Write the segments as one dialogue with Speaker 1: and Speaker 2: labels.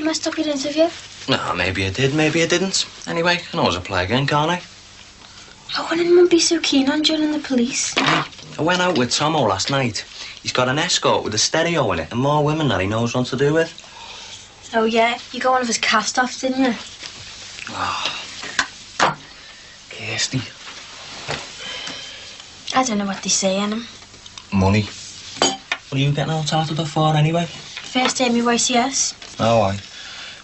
Speaker 1: messed up your interview?
Speaker 2: No, maybe I did, maybe I didn't. Anyway, I can always apply again, can't I?
Speaker 1: Oh, wouldn't Mum be so keen on joining the police?
Speaker 2: Hey, I went out with Tomo last night. He's got an escort with a stereo in it and more women that he knows what to do with.
Speaker 1: Oh, yeah? You got one of his cast-offs, didn't you?
Speaker 2: Oh. Kirsty.
Speaker 1: I don't know what they say in him.
Speaker 2: Money. What are you getting all tattled up for, anyway?
Speaker 1: First day of my YCS.
Speaker 2: Oh, aye.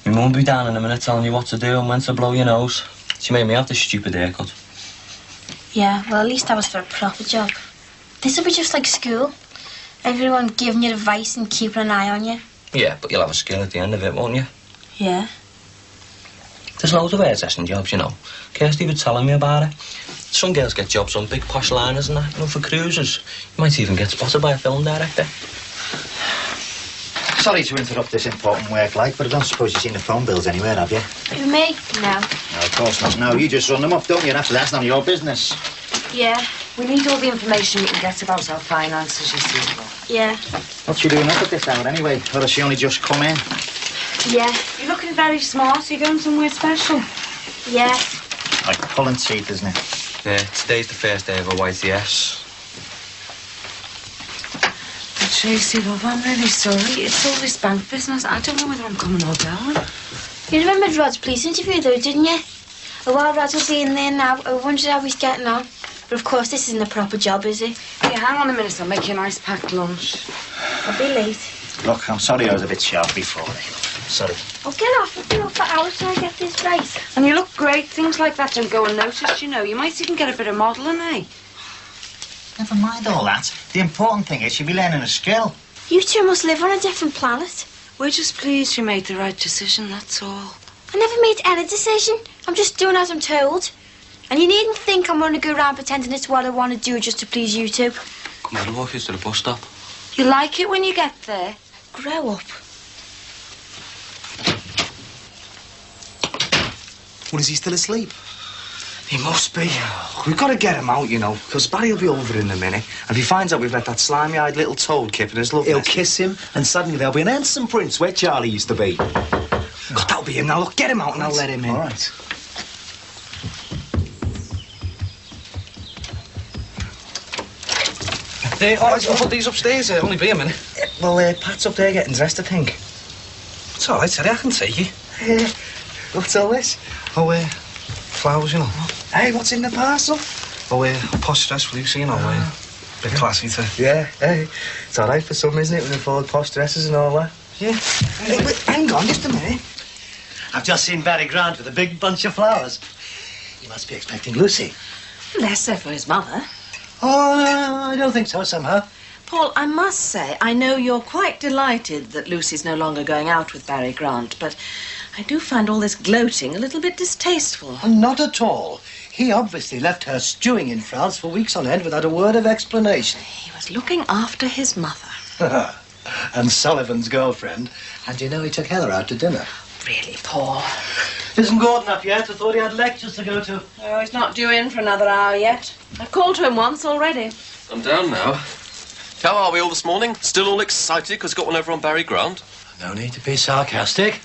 Speaker 2: My mum will be down in a minute telling you what to do and when to blow your nose. She made me have this stupid haircut.
Speaker 1: Yeah, well, at least that was for a proper job. This will be just like school. Everyone giving you advice and keeping an eye on you.
Speaker 2: Yeah, but you'll have a skill at the end of it, won't you?
Speaker 1: Yeah.
Speaker 2: There's loads of hairdressing jobs, you know. Kirsty was telling me about it. Some girls get jobs on big posh liners and that, you know, for cruises. You might even get spotted by a film director.
Speaker 3: Sorry to interrupt this important work, like, but I don't suppose you've seen the phone bills anywhere, have you?
Speaker 1: For me? No.
Speaker 3: No, of course not. No, you just run them up, don't you? And after that's none of your business.
Speaker 1: Yeah.
Speaker 4: We need all the information we can get about our finances, you see.
Speaker 1: Yeah.
Speaker 3: What's she doing up at this hour, anyway? Or has she only just come in?
Speaker 1: Yeah.
Speaker 4: You're looking very smart. You're going somewhere special.
Speaker 1: Yeah.
Speaker 3: Like pulling teeth, isn't it?
Speaker 2: Yeah, today's the first day of a YCS.
Speaker 4: Tracy, love, I'm really sorry. It's all this bank business. I don't know whether I'm coming or going.
Speaker 1: You remembered Rod's police interview, though, didn't you? Oh, well, Rod will be in there now. I wondered how he's getting on. But, of course, this isn't a proper job, is it?
Speaker 4: Yeah, hang on a minute. I'll make you a nice packed lunch.
Speaker 1: I'll be late.
Speaker 3: Look, I'm sorry I was a bit sharp before. Sorry.
Speaker 1: Oh, get off. I've been off for hours till I get this right.
Speaker 4: And you look great. Things like that don't go unnoticed, you know. You might even get a bit of modelling, eh?
Speaker 3: Never mind all that. The important thing is she'll be learning a skill.
Speaker 1: You two must live on a different planet.
Speaker 4: We're just pleased you made the right decision, that's all.
Speaker 1: I never made any decision. I'm just doing as I'm told. And you needn't think I'm going to go around pretending it's what I want to do just to please you two.
Speaker 2: Come on, I'll walk you to the bus stop.
Speaker 4: You like it when you get there?
Speaker 1: Grow up.
Speaker 5: Well, is he still asleep?
Speaker 2: He must be.
Speaker 5: We've got to get him out, you know, because Barry will be over in a minute. And if he finds out we've let that slimy-eyed little toad kip in his love
Speaker 6: He'll
Speaker 5: nest,
Speaker 6: kiss him, and suddenly there'll be an handsome prince where Charlie used to be.
Speaker 5: God, that'll be him. Now, look, get him out and I'll let him in.
Speaker 6: All right.
Speaker 5: All right, we'll put these upstairs. Only be a minute.
Speaker 2: Well, Pat's up there getting dressed, I think.
Speaker 5: It's all right, Teddy. I can take you.
Speaker 2: What's all this?
Speaker 5: Oh, flowers, you know.
Speaker 2: Hey, what's in the parcel?
Speaker 5: Oh, posh dress for Lucy, you know. Bit classy, too.
Speaker 2: Yeah, hey. It's all right for some, isn't it, when they afford posh dresses and all that?
Speaker 5: Yeah. Hey, wait, hang on just a minute.
Speaker 6: I've just seen Barry Grant with a big bunch of flowers. He must be expecting Lucy.
Speaker 4: Less so for his mother.
Speaker 6: Oh, I don't think so, somehow.
Speaker 4: Paul, I must say, I know you're quite delighted that Lucy's no longer going out with Barry Grant, but I do find all this gloating a little bit distasteful.
Speaker 6: Not at all. He obviously left her stewing in France for weeks on end without a word of explanation.
Speaker 4: He was looking after his mother.
Speaker 6: And Sullivan's girlfriend. And you know he took Heather out to dinner.
Speaker 4: Really, Paul?
Speaker 6: Isn't Gordon up yet? I thought he had lectures to go to.
Speaker 4: Oh, he's not due in for another hour yet. I've called to him once already.
Speaker 7: I'm down now. How are we all this morning? Still all excited because got one over on Barry Grant?
Speaker 6: No need to be sarcastic.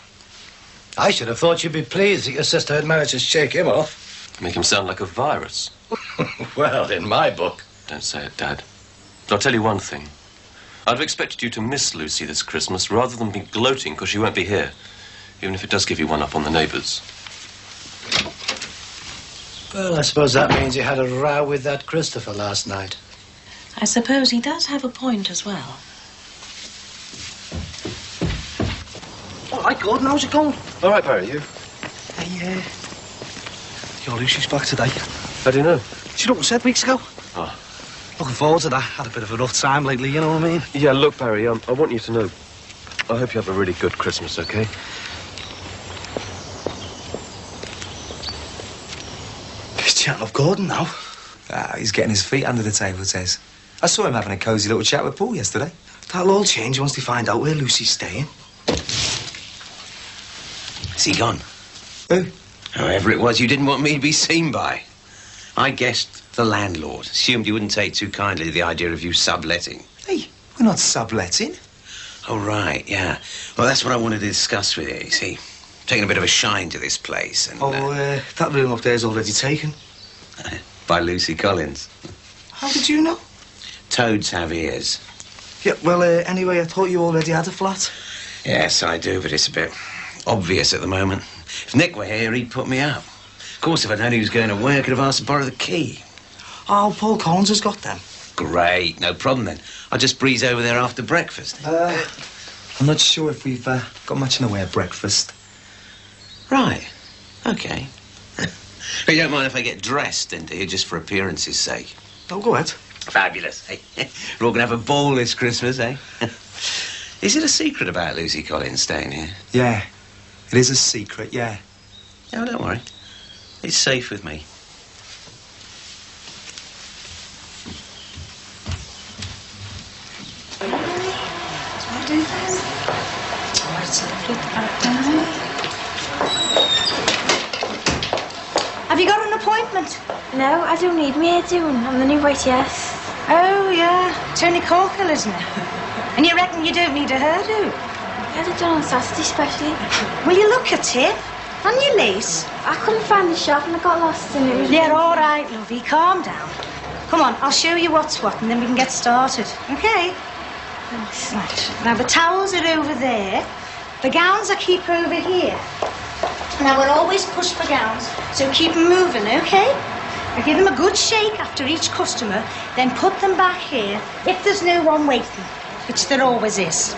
Speaker 6: I should have thought you'd be pleased that your sister had managed to shake him off.
Speaker 7: Make him sound like a virus.
Speaker 6: Well, in my book.
Speaker 7: Don't say it, Dad. But I'll tell you one thing. I'd have expected you to miss Lucy this Christmas rather than be gloating because she won't be here. Even if it does give you one up on the neighbours.
Speaker 6: Well, I suppose that means you had a row with that Christopher last night.
Speaker 4: I suppose he does have a point as well.
Speaker 5: All right, Gordon, how's it going?
Speaker 7: All right, Barry, you?
Speaker 5: Hey, your Lucy's back today.
Speaker 7: How do you know?
Speaker 5: She looked and said weeks ago.
Speaker 7: Oh.
Speaker 5: Looking forward to that. Had a bit of a rough time lately, you know what I mean?
Speaker 7: Yeah, look, Barry, I want you to know. I hope you have a really good Christmas, OK?
Speaker 5: He's chatting up Gordon now.
Speaker 8: He's getting his feet under the table, it says. I saw him having a cosy little chat with Paul yesterday.
Speaker 5: That'll all change once they find out where Lucy's staying.
Speaker 9: Is he gone?
Speaker 8: Who?
Speaker 9: However it was you didn't want me to be seen by. I guessed the landlord. Assumed you wouldn't take too kindly to the idea of you subletting.
Speaker 8: Hey, we're not subletting.
Speaker 9: Oh, right, yeah. Well, that's what I wanted to discuss with you see. Taking a bit of a shine to this place and...
Speaker 5: that room up there's already taken.
Speaker 9: By Lucy Collins.
Speaker 5: How did you know?
Speaker 9: Toads have ears.
Speaker 5: Yeah, well, anyway, I thought you already had a flat.
Speaker 9: Yes, I do, but it's a bit obvious at the moment. If Nick were here, he'd put me up. Of course, if I'd known he was going away, I could have asked to borrow the key.
Speaker 5: Oh, Paul Collins has got them.
Speaker 9: Great, no problem then. I'll just breeze over there after breakfast.
Speaker 8: I'm not sure if we've got much in the way of breakfast.
Speaker 9: Right, OK. You don't mind if I get dressed, then, do you, just for appearance's sake?
Speaker 5: Oh, go ahead.
Speaker 9: Fabulous, eh? We're all going to have a ball this Christmas, eh? Is it a secret about Lucy Collins staying here?
Speaker 8: Yeah, it is a secret, yeah.
Speaker 9: No, don't worry. It's safe with me.
Speaker 10: Have you got an appointment?
Speaker 1: No, I don't need me doing. I'm the new white yes.
Speaker 10: Oh, yeah. Tony Corkill, isn't it? And you reckon you don't need a hairdo?
Speaker 1: I had it done on Saturday, especially.
Speaker 10: Will you look at it? And your lace?
Speaker 1: I couldn't find the shop and I got lost in it.
Speaker 10: Yeah, all right, lovey. Calm down. Come on, I'll show you what's what and then we can get started. OK? Thanks. Right. Now, the towels are over there. The gowns I keep over here. Now, we'll always push for gowns, so keep them moving, OK? I give them a good shake after each customer, then put them back here if there's no one waiting, which there always is.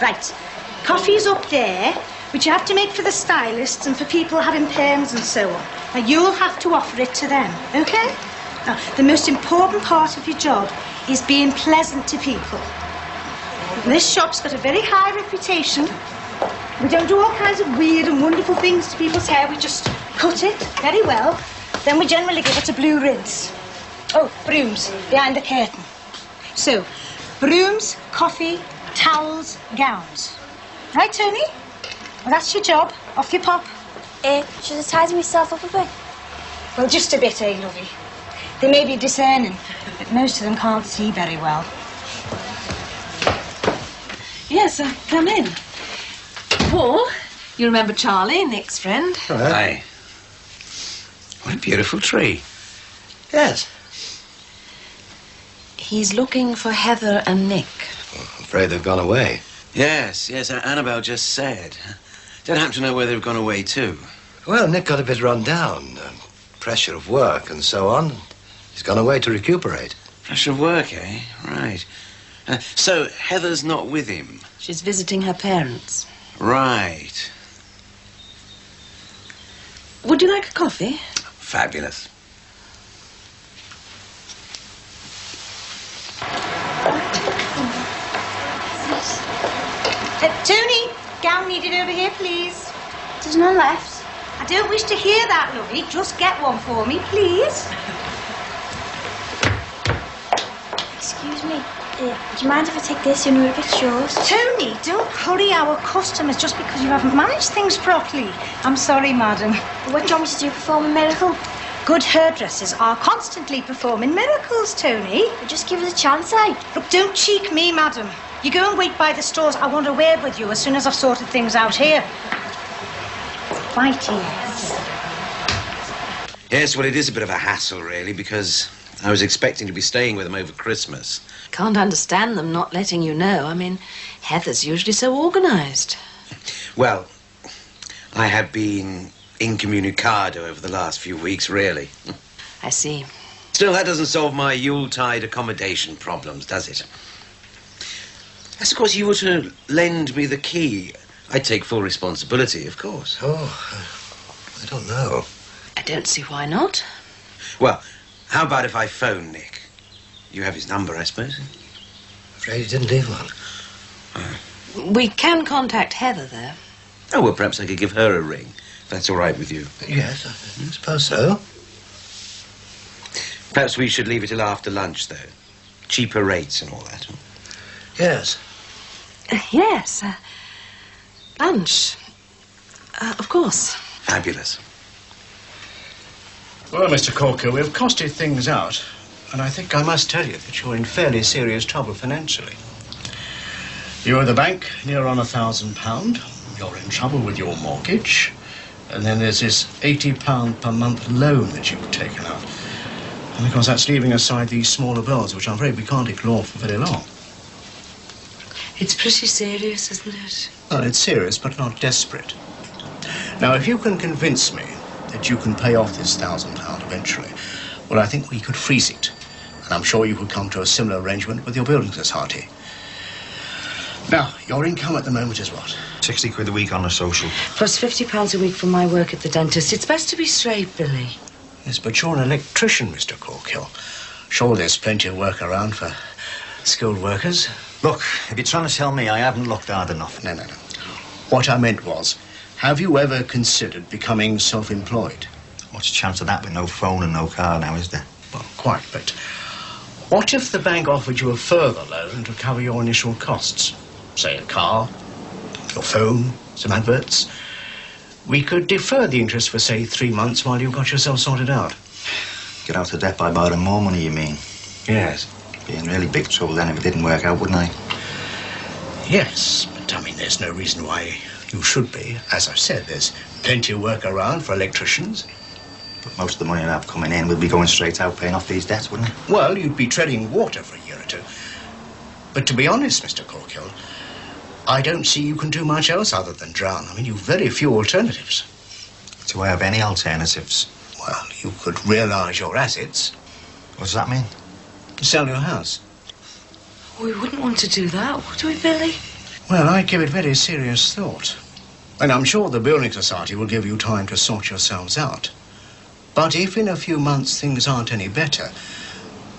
Speaker 10: Right. Coffee's up there, which you have to make for the stylists and for people having perms and so on. Now, you'll have to offer it to them, OK? Now, the most important part of your job is being pleasant to people. This shop's got a very high reputation. We don't do all kinds of weird and wonderful things to people's hair. We just cut it very well. Then we generally give it a blue rinse. Oh, brooms, behind the curtain. So, brooms, coffee, towels, gowns. Right, Tony? Well, that's your job. Off you pop.
Speaker 1: Should I tidy myself up a bit?
Speaker 10: Well, just a bit, eh, lovey? They may be discerning, but most of them can't see very well.
Speaker 4: Yes, come in. Paul, you remember Charlie, Nick's friend?
Speaker 9: Aye. What a beautiful tree.
Speaker 6: Yes.
Speaker 4: He's looking for Heather and Nick.
Speaker 6: I'm afraid they've gone away.
Speaker 9: Yes, Annabelle just said. Don't happen to know where they've gone away to.
Speaker 6: Well, Nick got a bit run down. Pressure of work and so on. He's gone away to recuperate.
Speaker 9: Pressure of work, eh? Right. So Heather's not with him?
Speaker 4: She's visiting her parents.
Speaker 9: Right.
Speaker 4: Would you like a coffee?
Speaker 9: Fabulous.
Speaker 10: Tony, gown needed over here, please.
Speaker 1: There's none left.
Speaker 10: I don't wish to hear that, lovey. Just get one for me, please.
Speaker 1: Excuse me. Do you mind if I take this? You're a bit short.
Speaker 10: Tony, don't hurry our customers just because you haven't managed things properly. I'm sorry, madam.
Speaker 1: What do you want me to do? Perform a miracle?
Speaker 10: Good hairdressers are constantly performing miracles, Tony.
Speaker 1: Well, just give us a chance, eh?
Speaker 10: Look, don't cheek me, madam. You go and wait by the stores. I want a word with you as soon as I've sorted things out here. Right, yes.
Speaker 9: Yes, well, it is a bit of a hassle, really, because I was expecting to be staying with them over Christmas.
Speaker 4: Can't understand them not letting you know. I mean, Heather's usually so organised.
Speaker 9: Well, I have been incommunicado over the last few weeks, really.
Speaker 4: I see.
Speaker 9: Still, that doesn't solve my Yuletide accommodation problems, does it? As of course you were to lend me the key, I'd take full responsibility, of course.
Speaker 6: Oh, I don't know.
Speaker 4: I don't see why not.
Speaker 9: Well, how about if I phone Nick? You have his number, I suppose?
Speaker 6: Afraid he didn't leave one.
Speaker 4: We can contact Heather, though.
Speaker 9: Oh, well, perhaps I could give her a ring, if that's all right with you.
Speaker 6: Yes, I suppose so.
Speaker 9: Perhaps we should leave it till after lunch, though. Cheaper rates and all that.
Speaker 6: Yes.
Speaker 4: Yes. Lunch. Of course.
Speaker 9: Fabulous.
Speaker 11: Well, Mr. Corker, we've costed things out, and I think I must tell you that you're in fairly serious trouble financially. You owe the bank near on £1,000. You're in trouble with your mortgage. And then there's this £80 per month loan that you've taken out. And of course, that's leaving aside these smaller bills, which I'm afraid we can't ignore for very long.
Speaker 4: It's pretty serious, isn't it?
Speaker 11: Well, it's serious, but not desperate. Now, if you can convince me that you can pay off this £1,000 eventually, well, I think we could freeze it. And I'm sure you could come to a similar arrangement with your building society. Now, your income at the moment is what?
Speaker 8: 60 quid a week on a social.
Speaker 4: Plus £50 a week for my work at the dentist. It's best to be straight, Billy.
Speaker 11: Yes, but you're an electrician, Mr. Corkill. Sure, there's plenty of work around for skilled workers.
Speaker 3: Look, if you're trying to tell me I haven't looked hard enough.
Speaker 11: No. What I meant was, have you ever considered becoming self-employed?
Speaker 3: What's the chance of that with no phone and no car now, is there?
Speaker 11: Well, quite, but what if the bank offered you a further loan to cover your initial costs? Say a car, your phone, some adverts. We could defer the interest for, say, 3 months while you got yourself sorted out.
Speaker 3: Get out of debt by borrowing more money, you mean?
Speaker 11: Yes.
Speaker 3: Be in really big trouble then if it didn't work out, wouldn't I?
Speaker 11: Yes, but I mean, there's no reason why you should be. As I've said, there's plenty of work around for electricians.
Speaker 3: But most of the money I'd have coming in would be going straight out paying off these debts, wouldn't it?
Speaker 11: Well, you'd be treading water for a year or two. But to be honest, Mr. Corkill, I don't see you can do much else other than drown. I mean, you've very few alternatives.
Speaker 3: Do I have any alternatives?
Speaker 11: Well, you could realise your assets.
Speaker 3: What does that mean?
Speaker 11: Sell your house.
Speaker 4: We wouldn't want to do that, would we, Billy?
Speaker 11: Well, I give it very serious thought. And I'm sure the Building Society will give you time to sort yourselves out. But if in a few months things aren't any better,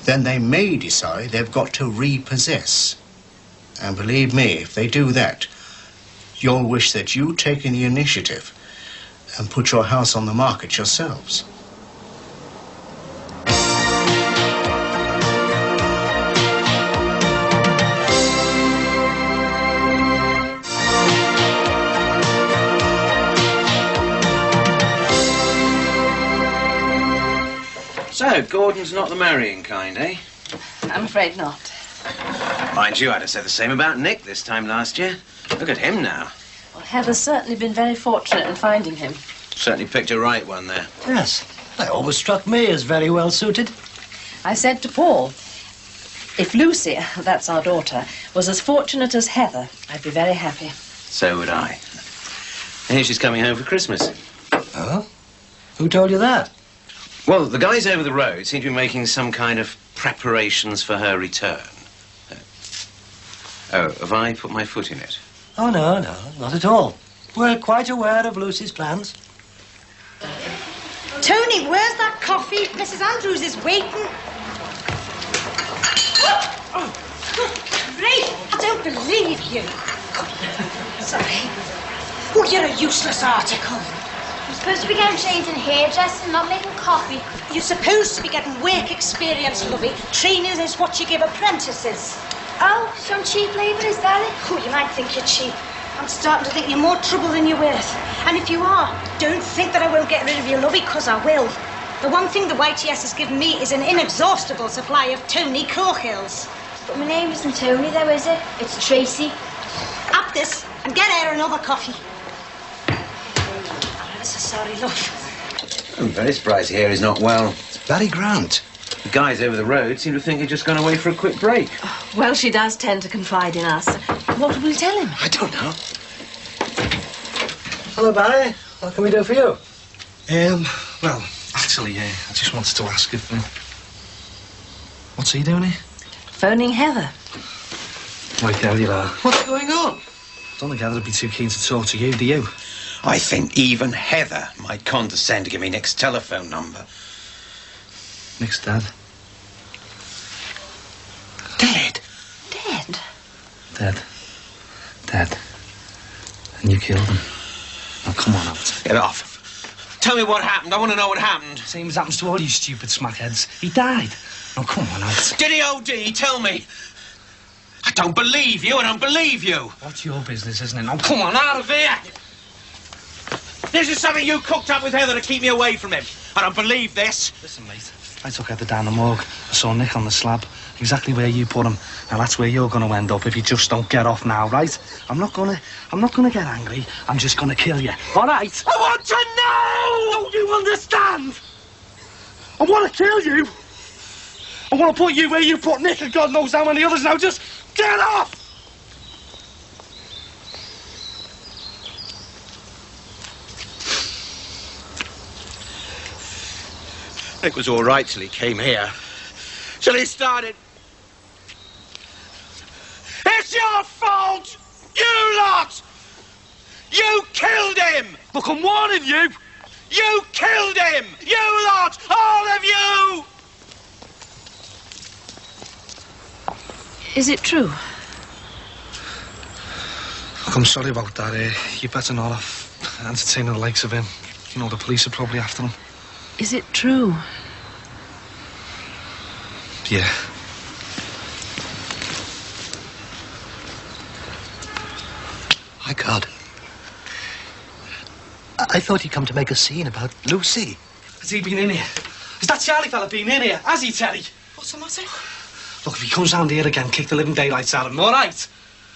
Speaker 11: then they may decide they've got to repossess. And believe me, if they do that, you'll wish that you'd taken the initiative and put your house on the market yourselves.
Speaker 9: So, Gordon's not the marrying kind, eh?
Speaker 4: I'm afraid not.
Speaker 9: Mind you, I'd have said the same about Nick this time last year. Look at him now.
Speaker 4: Well, Heather's certainly been very fortunate in finding him.
Speaker 9: Certainly picked a right one there.
Speaker 6: Yes, they always struck me as very well suited.
Speaker 4: I said to Paul, if Lucy, that's our daughter, was as fortunate as Heather, I'd be very happy.
Speaker 9: So would I. And here she's coming home for Christmas.
Speaker 6: Oh? Who told you that?
Speaker 9: Well, the guys over the road seem to be making some kind of preparations for her return. Oh, have I put my foot in it?
Speaker 6: Oh, no, not at all. We're quite aware of Lucy's plans.
Speaker 10: Tony, where's that coffee? Mrs. Andrews is waiting. Ray, I don't believe you. Sorry. Oh, you're a useless article.
Speaker 1: I'm supposed to be getting trained in hairdressing, not making coffee.
Speaker 10: You're supposed to be getting work experience, lovey. Training is what you give apprentices.
Speaker 1: Oh, some cheap labour, is that it?
Speaker 10: Oh, you might think you're cheap. I'm starting to think you're more trouble than you're worth. And if you are, don't think that I won't get rid of you, lovey, because I will. The one thing the YTS has given me is an inexhaustible supply of Tony Corkills.
Speaker 1: But my name isn't Tony, though, is it? It's Tracy.
Speaker 10: Up this and get her another coffee. I'm so sorry, love.
Speaker 9: I'm very surprised to hear he's not well.
Speaker 3: It's Barry Grant.
Speaker 9: The guys over the road seem to think he'd just gone away for a quick break.
Speaker 4: Well, she does tend to confide in us. What will we tell him?
Speaker 3: I don't know.
Speaker 6: Hello, Barry. What can we do for you?
Speaker 5: Well, actually, I just wanted to ask if... what's he doing here?
Speaker 4: Phoning Heather.
Speaker 5: Right, there you are.
Speaker 3: What's going on?
Speaker 5: Don't think Heather'd be too keen to talk to you, do you?
Speaker 9: I think even Heather might condescend to give me Nick's telephone number.
Speaker 5: Nick's dad.
Speaker 9: Dead?
Speaker 4: Dead?
Speaker 5: Dead. And you killed him. Now, come on out.
Speaker 9: Get off. Tell me what happened. I want to know what happened.
Speaker 5: Same as happens to all you stupid smackheads. He died. Now, come on out.
Speaker 9: Did he OD? Tell me. I don't believe you. I don't believe you.
Speaker 5: What's your business, isn't it? Now, come on out of here.
Speaker 9: This is something you cooked up with Heather to keep me away from him. I don't believe this.
Speaker 5: Listen, mate. I took Heather down the morgue. I saw Nick on the slab. Exactly where you put him. Now that's where you're going to end up if you just don't get off now, right? I'm not gonna get angry. I'm just gonna kill you. All right? I want to know! Don't you understand? I want to kill you. I want to put you where you put Nick and God knows how many others now. Just get off!
Speaker 11: Nick was all right till he came here. Till he started... It's your fault! You lot! You killed him!
Speaker 5: Look, I'm warning you!
Speaker 11: You killed him! You lot! All of you!
Speaker 4: Is it true?
Speaker 5: Look, I'm sorry about that. You better not have entertaining the likes of him. You know, the police are probably after him.
Speaker 4: Is it true?
Speaker 5: Yeah.
Speaker 6: My God. I thought he'd come to make a scene about Lucy.
Speaker 5: Has he been in here? Has that Charlie fella been in here? Has he, Terry?
Speaker 4: What's the matter?
Speaker 5: Look, if he comes round here again, kick the living daylights out of him, all right?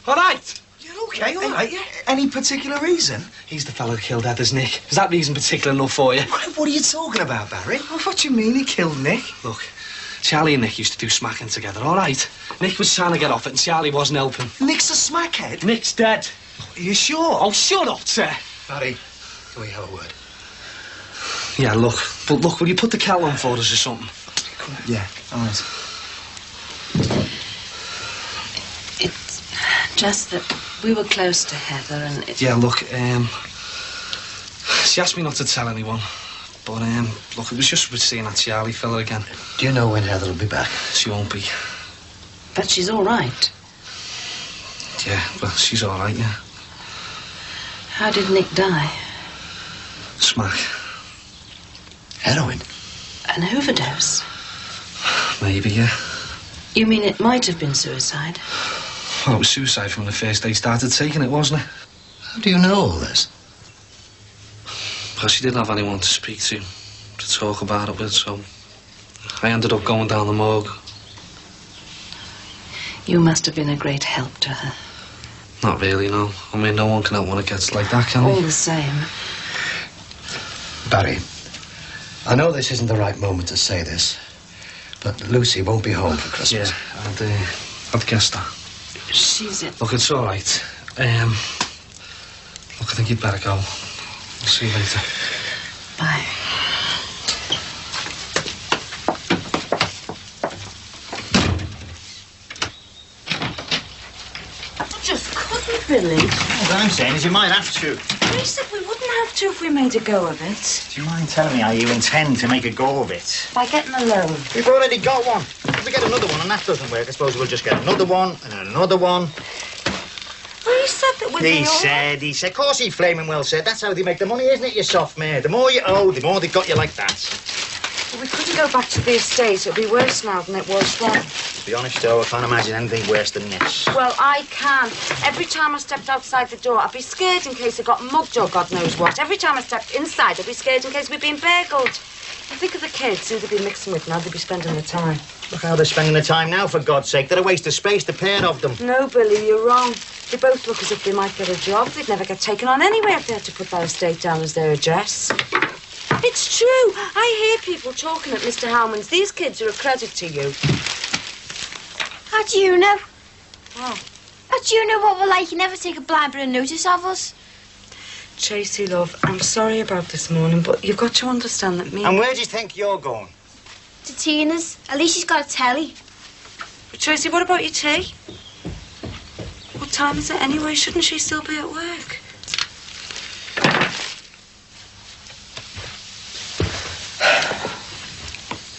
Speaker 5: All right?
Speaker 8: You're okay, all right, yeah. Any particular reason?
Speaker 5: He's the fella who killed Heather's Nick. Is that reason particular enough for you?
Speaker 8: What are you talking about, Barry? What do you mean he killed Nick?
Speaker 5: Look, Charlie and Nick used to do smacking together, all right? Nick was trying to get off it and Charlie wasn't helping.
Speaker 8: Nick's a smackhead?
Speaker 5: Nick's dead.
Speaker 8: Are you sure?
Speaker 5: Oh, shut up, sir.
Speaker 8: Barry, can we have a word?
Speaker 5: Yeah, look. But look, will you put the kettle on for us or something?
Speaker 8: Yeah, all right.
Speaker 4: It's just that we were close to Heather and it...
Speaker 5: Yeah, look, she asked me not to tell anyone. But, look, it was just with seeing that Charlie fella again.
Speaker 6: Do you know when Heather will be back?
Speaker 5: She won't be.
Speaker 4: But she's all right.
Speaker 5: Yeah, well, she's all right, yeah.
Speaker 4: How did Nick die?
Speaker 5: Smack.
Speaker 6: Heroin?
Speaker 4: An overdose?
Speaker 5: Maybe, yeah.
Speaker 4: You mean it might have been suicide?
Speaker 5: Well, it was suicide from the first day he started taking it, wasn't it?
Speaker 6: How do you know all this?
Speaker 5: Well, she didn't have anyone to speak to talk about it with, so I ended up going down the morgue.
Speaker 4: You must have been a great help to her.
Speaker 5: Not really, no. I mean, no one can help when it gets like that, can
Speaker 4: All
Speaker 5: they?
Speaker 4: the same.
Speaker 6: Barry, I know this isn't the right moment to say this, but Lucy won't be home for Christmas.
Speaker 5: Yeah, I'd guess that.
Speaker 4: She's it.
Speaker 5: Look, it's all right. Look, I think you'd better go. I'll see you later.
Speaker 4: Bye.
Speaker 10: Just couldn't, Billy.
Speaker 3: What I'm saying is you might have to.
Speaker 10: We said we wouldn't have to if we made a go of it.
Speaker 3: Do you mind telling me how you intend to make a go of it?
Speaker 10: By getting a loan.
Speaker 3: We've already got one. If we get another one and that doesn't work, I suppose we'll just get another one and another one.
Speaker 10: Well, he said that we'd be
Speaker 3: He said. Of course he flaming well said. That's how they make the money, isn't it, you soft mare? The more you owe, the more they got you like that.
Speaker 10: Well, we couldn't go back to the estate. It'll be worse now than it was then.
Speaker 3: To be honest, though, I can't imagine anything worse than this.
Speaker 10: Well, I can. Every time I stepped outside the door, I'd be scared in case I got mugged or God knows what. Every time I stepped inside, I'd be scared in case we'd been burgled. I think of the kids who they'd be mixing with now, they'd be spending the time.
Speaker 3: Look how they're spending the time now, for God's sake. They're a waste of space, the pair of them.
Speaker 10: No, Billy, you're wrong. They both look as if they might get a job. They'd never get taken on anywhere if they had to put their estate down as their address. It's true. I hear people talking at Mr. Howman's. These kids are a credit to you.
Speaker 1: How do you know?
Speaker 10: What?
Speaker 1: How do you know what we're like? You never take a blind bit of notice of us.
Speaker 10: Tracy, love, I'm sorry about this morning, but you've got to understand that me...
Speaker 3: And where do you think you're going?
Speaker 1: To Tina's. At least she's got a telly.
Speaker 10: But Tracy, what about your tea? What time is it anyway? Shouldn't she still be at work?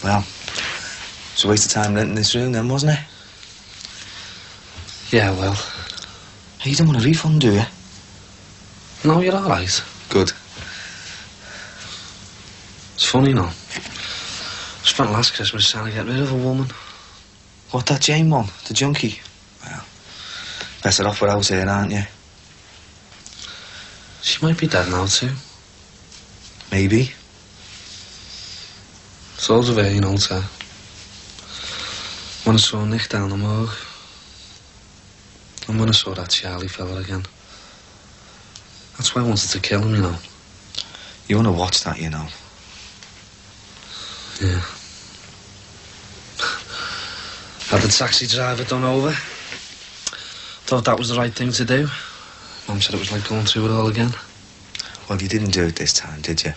Speaker 8: Well, it's a waste of time renting this room then, wasn't it?
Speaker 5: Yeah, well.
Speaker 8: You don't want a refund, do you?
Speaker 5: No, you're all right.
Speaker 8: Good.
Speaker 5: It's funny, no. Spent last Christmas trying to get rid of a woman.
Speaker 8: What, that Jane one? The junkie? Well, better off without her, aren't you?
Speaker 5: She might be dead now, too.
Speaker 8: Maybe.
Speaker 5: It's all over, you know, sir. When I saw Nick down the morgue, and when I saw that Charlie fella again, that's why I wanted to kill him, you know.
Speaker 8: You want to watch that, you know.
Speaker 5: Yeah. Had the taxi driver done over. Thought that was the right thing to do. Mum said it was like going through it all again.
Speaker 8: Well, you didn't do it this time, did you?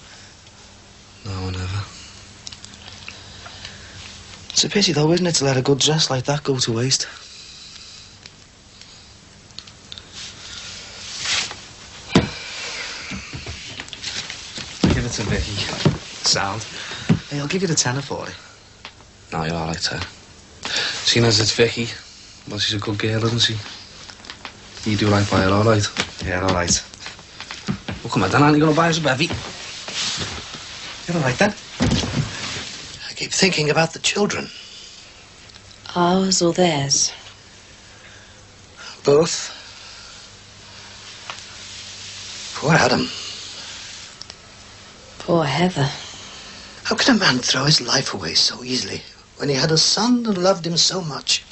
Speaker 5: No, never.
Speaker 8: It's a pity, though, isn't it, to let a good dress like that go to waste?
Speaker 5: Give it to Vicky.
Speaker 8: Sound. Hey, I'll give you the tenner for it.
Speaker 5: No, you're all right, sir. Seeing as it's Vicky, well, she's a good girl, isn't she? You do right by her, all right?
Speaker 8: Yeah, all right.
Speaker 5: Well, come on, then, aren't you going to buy us a bevy?
Speaker 6: You're all right, then? I keep thinking about the children.
Speaker 4: Ours or theirs?
Speaker 6: Both. Poor Adam.
Speaker 4: Poor Heather.
Speaker 6: How can a man throw his life away so easily when he had a son and loved him so much?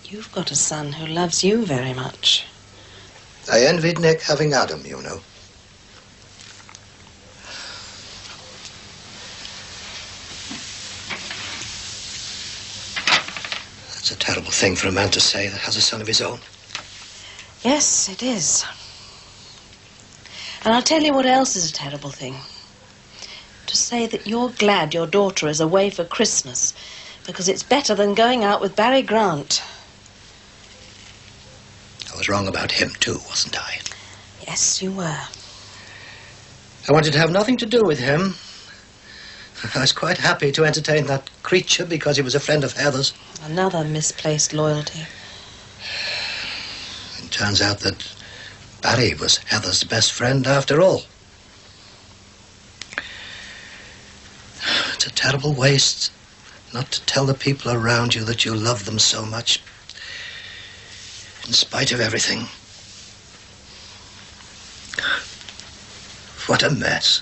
Speaker 4: You've got a son who loves you very much.
Speaker 6: I envied Nick having Adam, you know. That's a terrible thing for a man to say that has a son of his own.
Speaker 4: Yes, it is. And I'll tell you what else is a terrible thing. To say that you're glad your daughter is away for Christmas because it's better than going out with Barry Grant.
Speaker 6: I was wrong about him, too, wasn't I?
Speaker 4: Yes, you were.
Speaker 6: I wanted to have nothing to do with him. I was quite happy to entertain that creature because he was a friend of Heather's.
Speaker 4: Another misplaced loyalty.
Speaker 6: It turns out that Barry was Heather's best friend after all. It's a terrible waste not to tell the people around you that you love them so much, in spite of everything. What a mess.